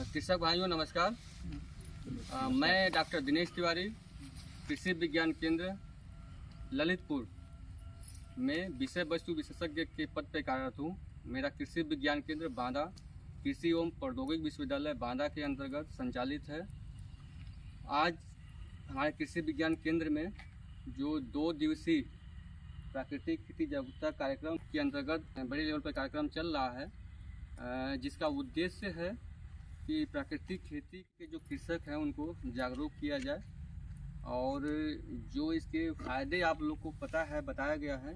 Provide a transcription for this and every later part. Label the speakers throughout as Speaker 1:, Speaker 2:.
Speaker 1: कृषक भाइयों नमस्कार। मैं डॉक्टर दिनेश तिवारी कृषि विज्ञान केंद्र ललितपुर में विषय वस्तु विशेषज्ञ के पद पर कार्यरत हूँ। मेरा कृषि विज्ञान केंद्र बांदा कृषि एवं प्रौद्योगिकी विश्वविद्यालय बांदा के अंतर्गत संचालित है। आज हमारे कृषि विज्ञान केंद्र में जो 2 दिवसीय प्राकृतिक खेती जागरूकता कार्यक्रम के अंतर्गत बड़े लेवल पर कार्यक्रम चल रहा है, जिसका उद्देश्य है कि प्राकृतिक खेती के जो कृषक हैं उनको जागरूक किया जाए और जो इसके फ़ायदे आप लोग को पता है, बताया गया है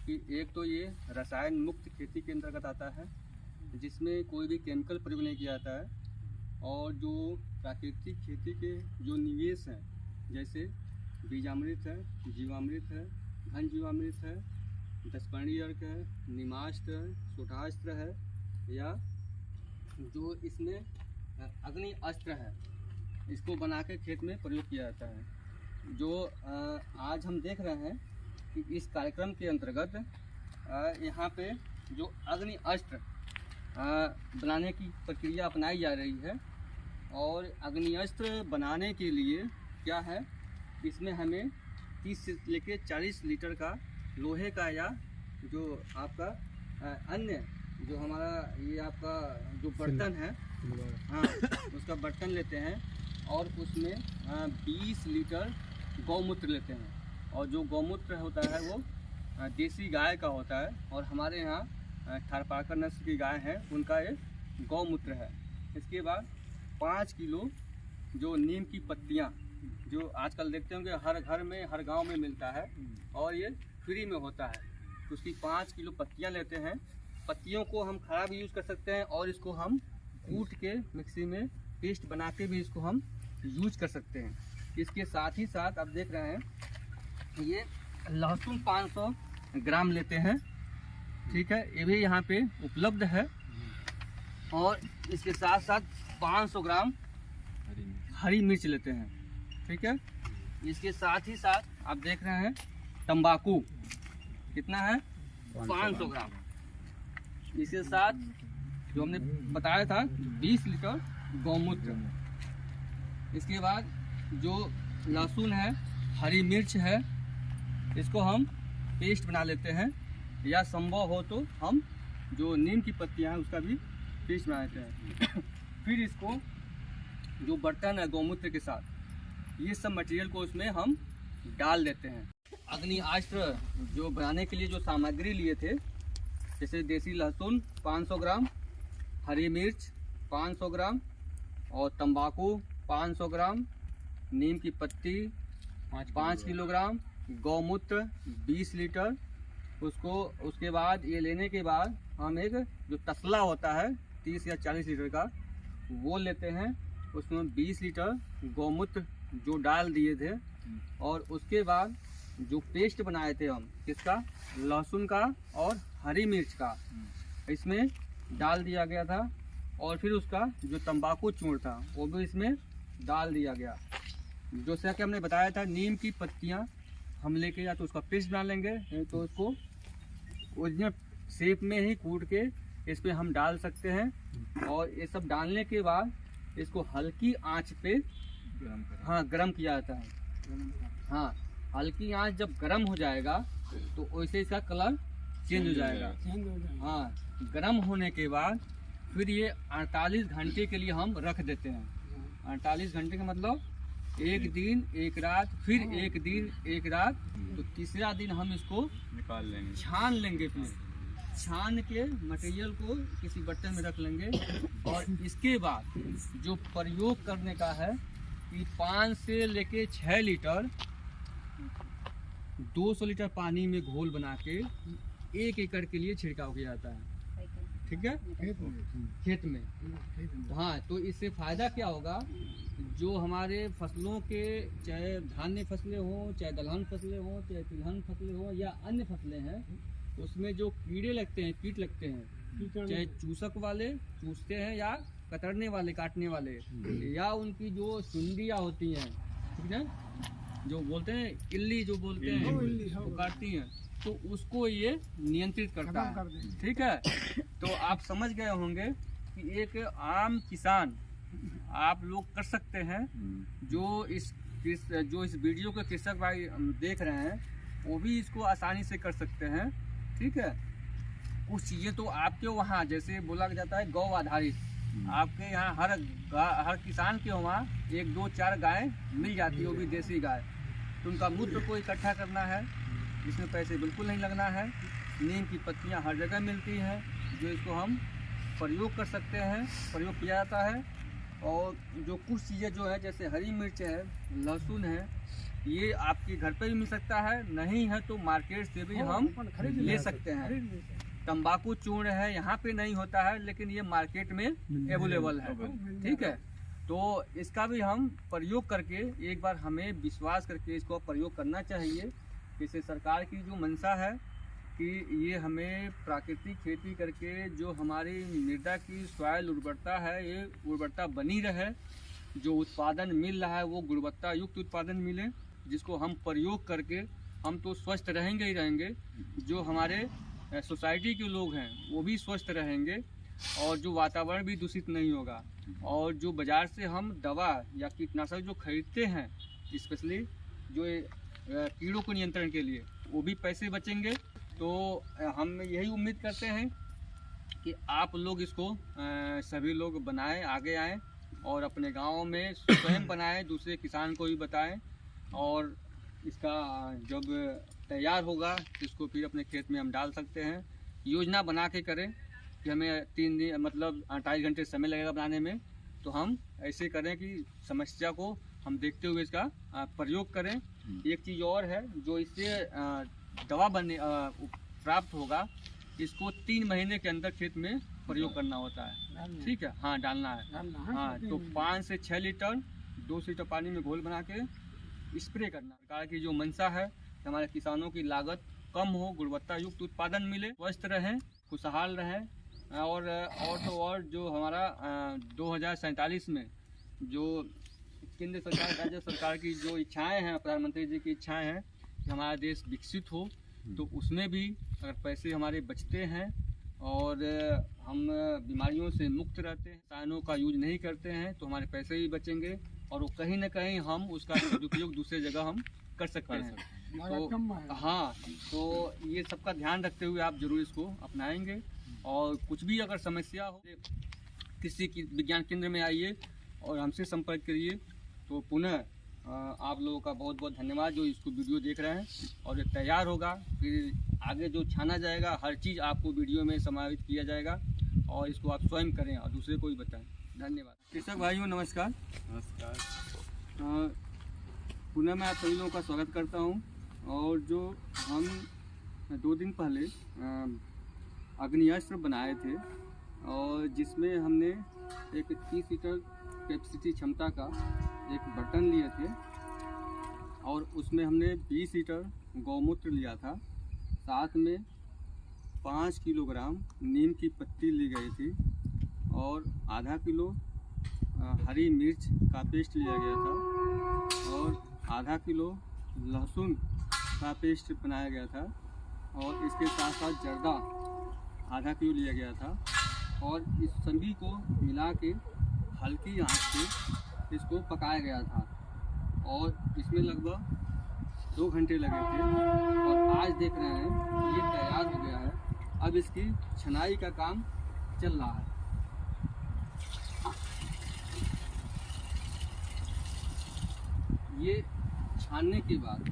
Speaker 1: कि एक तो ये रसायन मुक्त खेती के अंतर्गत आता है जिसमें कोई भी केमिकल प्रयोग नहीं किया जाता है, और जो प्राकृतिक खेती के जो निवेश हैं जैसे बीजामृत है, जीवामृत है, घन जीवामृत है, दशपर्णी अर्क है, नीमास्त्र है, सोटास्त्र है या जो इसमें अग्नि अस्त्र है, इसको बना के खेत में प्रयोग किया जाता है। जो आज हम देख रहे हैं कि इस कार्यक्रम के अंतर्गत यहाँ पे जो अग्नि अस्त्र बनाने की प्रक्रिया अपनाई जा रही है, और अग्नि अस्त्र बनाने के लिए क्या है, इसमें हमें 30 से लेके 40 लीटर का लोहे का या जो आपका अन्य जो हमारा ये आपका जो बर्तन है, हाँ, उसका बर्तन लेते हैं और उसमें 20 लीटर गौमूत्र लेते हैं। और जो गौमूत्र होता है वो देसी गाय का होता है, और हमारे यहाँ थारपारकर नस्ल की गाय है उनका ये गौमूत्र है। इसके बाद 5 किलो जो नीम की पत्तियाँ जो आजकल देखते होंगे हर घर में हर गांव में मिलता है और ये फ्री में होता है, तो उसकी 5 किलो पत्तियाँ लेते हैं। पत्तियों को हम खड़ा भी यूज़ कर सकते हैं और इसको हम कूट के मिक्सी में पेस्ट बना के भी इसको हम यूज कर सकते हैं। इसके साथ ही साथ आप देख रहे हैं ये लहसुन 500 ग्राम लेते हैं, ठीक है, ये भी यहाँ पे उपलब्ध है। और इसके साथ साथ 500 ग्राम हरी मिर्च लेते हैं, ठीक है। इसके साथ ही साथ आप देख रहे हैं तंबाकू कितना है, 500 ग्राम। इसके साथ जो हमने बताया था 20 लीटर गौमूत्र। इसके बाद जो लहसुन है, हरी मिर्च है, इसको हम पेस्ट बना लेते हैं, या संभव हो तो हम जो नीम की पत्तियां हैं उसका भी पेस्ट बना लेते हैं। फिर इसको जो बर्तन है गौमूत्र के साथ ये सब मटेरियल को उसमें हम डाल देते हैं। अग्नि अस्त्र जो बनाने के लिए जो सामग्री लिए थे, जैसे देसी लहसुन 500 ग्राम, हरी मिर्च 500 ग्राम और तंबाकू 500 ग्राम, नीम की पत्ती 5 किलोग्राम, गौमूत्र 20 लीटर। उसके बाद ये लेने के बाद हम एक जो तसला होता है 30 या 40 लीटर का वो लेते हैं, उसमें 20 लीटर गौमूत्र जो डाल दिए थे, और उसके बाद जो पेस्ट बनाए थे हम किसका, लहसुन का और हरी मिर्च का, इसमें डाल दिया गया था। और फिर उसका जो तंबाकू चूर्ण था वो भी इसमें डाल दिया गया। जो सा कि हमने बताया था नीम की पत्तियां हम लेके या तो उसका पेस्ट बना लेंगे, तो उसको ओरिजिनल शेप में ही कूट के इस पे हम डाल सकते हैं। और ये सब डालने के बाद इसको हल्की आंच पे गरम किया जाता है। हाँ, हल्की आंच जब गरम हो जाएगा तो वैसे इसका कलर चेंज हो जाएगा। हाँ, गरम होने के बाद फिर ये 48 घंटे के लिए हम रख देते हैं। 48 घंटे का मतलब 1 दिन 1 रात, फिर 1 दिन 1 रात, तो तीसरा दिन हम इसको निकाल लेंगे, छान लेंगे। फिर छान के मटेरियल को किसी बर्तन में रख लेंगे, और इसके बाद जो प्रयोग करने का है कि 5 से लेके 6 लीटर 200 लीटर पानी में घोल बना के 1 एकड़ के लिए छिड़काव किया जाता है, ठीक है, खेत में। हाँ, तो इससे फ़ायदा क्या होगा, जो हमारे फसलों के चाहे धान्य फसलें हों, चाहे दलहन फसलें हों, चाहे तिलहन फसलें हों या अन्य फसलें हैं, उसमें जो कीड़े लगते हैं, कीट लगते हैं, चाहे चूसक वाले चूसते हैं या कतरने वाले काटने वाले, या उनकी जो सुंडियाँ होती हैं, ठीक है, जो बोलते हैं इल्ली जो बोलते हैं वो काटती हैं, तो उसको ये नियंत्रित करता है, ठीक है। तो आप समझ गए होंगे कि एक आम किसान आप लोग कर सकते हैं। जो इस वीडियो को कृषक भाई देख रहे हैं वो भी इसको आसानी से कर सकते हैं। ठीक है, कुछ चीज़ें तो आपके वहाँ जैसे बोला जाता है गौ आधारित, आपके यहाँ हर किसान के वहाँ 1 2 4 गाय मिल जाती है, वो भी देसी गाय। तो उनका मूत्र को इकट्ठा करना है, इसमें पैसे बिल्कुल नहीं लगना है। नीम की पत्तियाँ हर जगह मिलती हैं, जो इसको हम प्रयोग कर सकते हैं, प्रयोग किया जाता है। और जो कुछ चीज़ें जो है जैसे हरी मिर्च है, लहसुन है, ये आपके घर पे भी मिल सकता है, नहीं है तो मार्केट से भी हम ले सकते हैं। तंबाकू चूर्ण है, यहाँ पे नहीं होता है लेकिन ये मार्केट में अवेलेबल है। ठीक है, तो इसका भी हम प्रयोग करके एक बार हमें विश्वास करके इसको प्रयोग करना चाहिए। जैसे सरकार की जो मंशा है कि ये हमें प्राकृतिक खेती करके जो हमारी मृदा की सॉइल उर्वरता है, ये उर्वरता बनी रहे, जो उत्पादन मिल रहा है वो गुणवत्ता युक्त उत्पादन मिले, जिसको हम प्रयोग करके हम तो स्वस्थ रहेंगे ही रहेंगे, जो हमारे सोसाइटी के लोग हैं वो भी स्वस्थ रहेंगे, और जो वातावरण भी दूषित नहीं होगा। और जो बाज़ार से हम दवा या कीटनाशक जो खरीदते हैं, स्पेशली जो कीड़ों को नियंत्रण के लिए, वो भी पैसे बचेंगे। तो हम यही उम्मीद करते हैं कि आप लोग इसको सभी लोग बनाएं, आगे आएँ और अपने गाँव में स्वयं बनाएं, दूसरे किसान को भी बताएं, और इसका जब तैयार होगा इसको फिर अपने खेत में हम डाल सकते हैं। योजना बना के करें कि हमें 3 दिन मतलब 28 घंटे समय लगेगा बनाने में, तो हम ऐसे करें कि समस्या को हम देखते हुए इसका प्रयोग करें। एक चीज़ और है, जो इससे दवा प्राप्त होगा, इसको 3 महीने के अंदर खेत में प्रयोग करना होता है। ठीक है, हाँ डालना है। हाँ, तो 5 से 6 लीटर 2 लीटर पानी में घोल बना के स्प्रे करना। सरकार की जो मंशा है हमारे किसानों की लागत कम हो, गुणवत्ता युक्त उत्पादन मिले, स्वस्थ रहें, खुशहाल रहें। और जो हमारा 2047 में जो केंद्र सरकार, राज्य सरकार की जो इच्छाएं हैं, प्रधानमंत्री जी की इच्छाएं हैं कि हमारा देश विकसित हो, तो उसमें भी अगर पैसे हमारे बचते हैं और हम बीमारियों से मुक्त रहते हैं, रसायनों का यूज नहीं करते हैं, तो हमारे पैसे भी बचेंगे और वो कहीं ना कहीं हम उसका सदुपयोग दूसरे जगह हम कर सकते हैं। तो हाँ, तो ये सबका ध्यान रखते हुए आप जरूर इसको अपनाएंगे। और कुछ भी अगर समस्या हो, कृषि विज्ञान केंद्र में आइए और हमसे संपर्क करिए। तो पुनः आप लोगों का बहुत बहुत धन्यवाद जो इसको वीडियो देख रहे हैं। और ये तैयार होगा, फिर आगे जो छाना जाएगा हर चीज़ आपको वीडियो में समावित किया जाएगा, और इसको आप स्वयं करें और दूसरे को भी बताएं। धन्यवाद। कृषक भाइयों नमस्कार। पुनः मैं आप सभी लोगों का स्वागत करता हूं। और जो हम 2 दिन पहले अग्निअस्त्र बनाए थे, और जिसमें हमने एक 30 लीटर कैपेसिटी क्षमता का एक बर्तन लिए थे, और उसमें हमने 20 लीटर गौमूत्र लिया था, साथ में 5 किलोग्राम नीम की पत्ती ली गई थी, और आधा किलो हरी मिर्च का पेस्ट लिया गया था, और आधा किलो लहसुन का पेस्ट बनाया गया था, और इसके साथ साथ जर्दा आधा किलो लिया गया था। और इस सभी को मिला के हल्की आंच पे इसको पकाया गया था, और इसमें लगभग 2 घंटे लगे थे। और आज देख रहे हैं ये तैयार हो गया है। अब इसकी छनाई का काम चल रहा है। ये छानने के बाद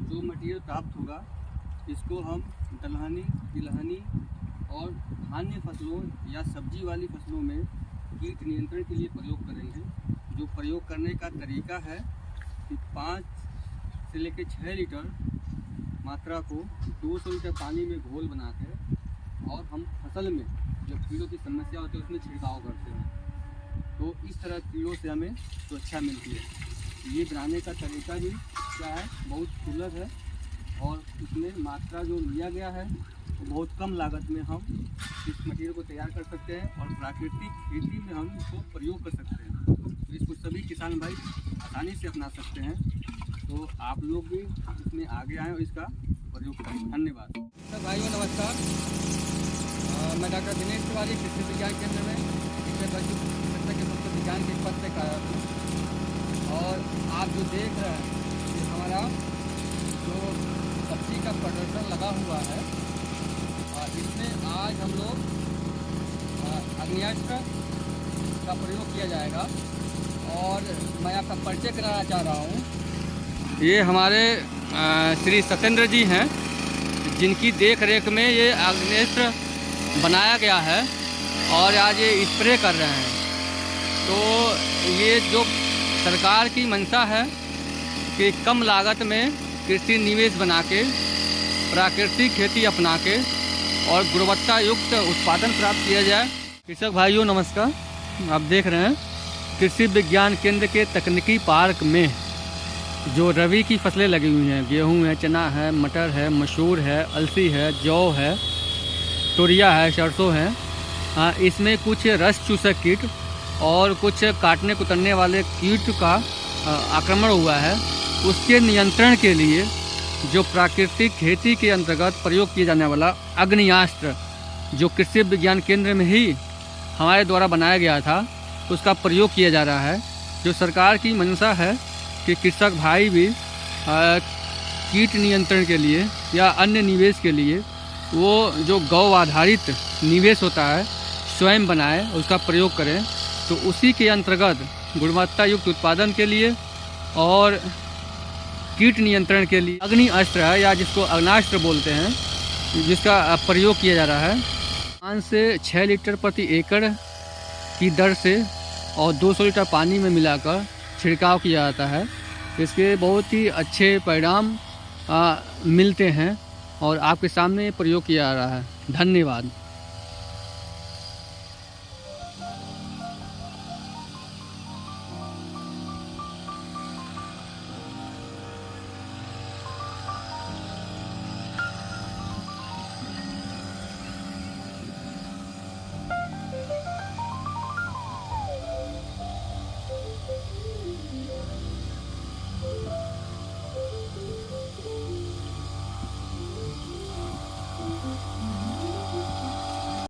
Speaker 1: जो मटेरियल प्राप्त होगा, इसको हम दलहनी, तिलहनी और धान्य फसलों या सब्जी वाली फसलों में कीट नियंत्रण के लिए प्रयोग करेंगे। जो प्रयोग करने का तरीका है कि 5 से लेकर 6 लीटर मात्रा को 200 लीटर पानी में घोल बनाकर, और हम फसल में जब कीड़ों की समस्या होती है उसमें छिड़काव करते हैं। तो इस तरह कीड़ों से हमें सुरक्षा मिलती है। ये बनाने का तरीका भी क्या है, बहुत सुलभ है, और इसमें मात्रा जो लिया गया है वो बहुत कम लागत में हम इस मटेरियल को तैयार कर सकते हैं, और प्राकृतिक खेती में हम इसको प्रयोग कर सकते हैं। तो इसको सभी किसान भाई आसानी से अपना सकते हैं। तो आप लोग भी इसमें आगे आएँ और इसका प्रयोग करें। धन्यवाद। तो भाइयों नमस्कार, मैं डॉक्टर दिनेश तिवारी कृषि विज्ञान केंद्र में विषय वस्तु विज्ञान के पद पर जो देख रहे हैं कि हमारा जो सब्जी का प्रदर्शन लगा हुआ है, इसमें आज हम लोग अग्नियास्त्र का प्रयोग किया जाएगा। और मैं आपका परिचय कराना चाह रहा हूँ। ये हमारे श्री सत्येंद्र जी हैं, जिनकी देख रेख में ये अग्नियास्त्र बनाया गया है और आज ये स्प्रे कर रहे हैं। तो ये जो सरकार की मंशा है कि कम लागत में कृषि निवेश बना के प्राकृतिक खेती अपना के और गुणवत्ता युक्त उत्पादन प्राप्त किया जाए। कृषक भाइयों नमस्कार, आप देख रहे हैं कृषि विज्ञान केंद्र के तकनीकी पार्क में जो रबी की फसलें लगी हुई हैं, गेहूं है, चना है, मटर है, मसूर है, अलसी है, जौ है, तोरिया है, सरसों है। इसमें कुछ रस चूसक कीट और कुछ काटने कुतरने वाले कीट का आक्रमण हुआ है। उसके नियंत्रण के लिए जो प्राकृतिक खेती के अंतर्गत प्रयोग किया जाने वाला अग्नियास्त्र, जो कृषि विज्ञान केंद्र में ही हमारे द्वारा बनाया गया था, उसका प्रयोग किया जा रहा है। जो सरकार की मंशा है कि कृषक भाई भी कीट नियंत्रण के लिए या अन्य निवेश के लिए वो जो गौ आधारित निवेश होता है स्वयं बनाए, उसका प्रयोग करें। तो उसी के अंतर्गत गुणवत्ता युक्त उत्पादन के लिए और कीट नियंत्रण के लिए अग्नि अस्त्र है, या जिसको अग्नास्त्र बोलते हैं, जिसका प्रयोग किया जा रहा है। 5 से 6 लीटर प्रति एकड़ की दर से और 200 लीटर पानी में मिलाकर छिड़काव किया जाता है। इसके बहुत ही अच्छे परिणाम मिलते हैं और आपके सामने प्रयोग किया जा रहा है। धन्यवाद।